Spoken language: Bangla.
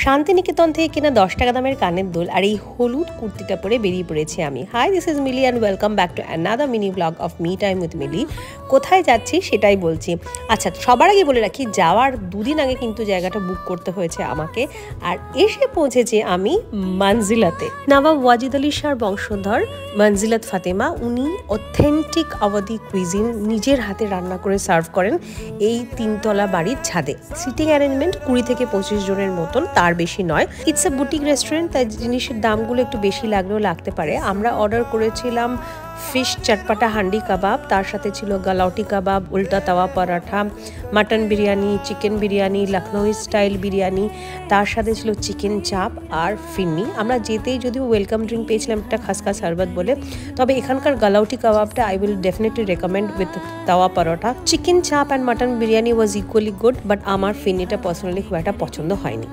শান্তিনিকেতন থেকে কেনা 10 টাকা দামের কানের দুল আর এই হলুদ কুর্তিটা পরে বেরিয়ে পড়েছি আমি। Hi, this is Mili and welcome back to another mini vlog of me time with Mili. কোথায় যাচ্ছি সেটাই বলছি। আচ্ছা, সবার আগে বলে রাখি, যাওয়ার দুদিন আগে কিন্তু জায়গাটা বুক করতে হয়েছে আমাকে, আর এসে পৌঁছেছি আমি মঞ্জিলাতে। নবাব ওয়াজিদ আলী শাহর বংশধর মঞ্জিলাত ফাতেমা, উনি অথেন্টিক আওয়াধি কুইজিন নিজের হাতে রান্না করে সার্ভ করেন এই 3তলা বাড়ির ছাদে। সিটিং অ্যারেঞ্জমেন্ট 20 থেকে 25 জনের মতন, তার বেশি নয়। ইটস এ বুটিক রেস্টুরেন্ট, তাই জিনিসের দামগুলো একটু বেশি লাগলেও লাগতে পারে। আমরা অর্ডার করেছিলাম ফিশ চটপাটা হান্ডি কাবাব, তার সাথে ছিল গালাউটি কাবাব, উল্টা তাওয়া paratha, mutton biryani, chicken biryani, Lucknow style biryani, তার সাথে ছিল চিকেন চাপ আর ফিন্নি। আমরা যেতেই যদিও ওয়েলকাম ড্রিঙ্ক পেয়েছিলাম একটা খাসকা শরবত বলে, তবে এখানকার গালাউটি কাবাবটা I will definitely recommend with tawa paratha. Chicken chaap and mutton biryani was equally good, but আমার ফিন্নিটা পার্সোনালি খুব একটা পছন্দ হয়নি।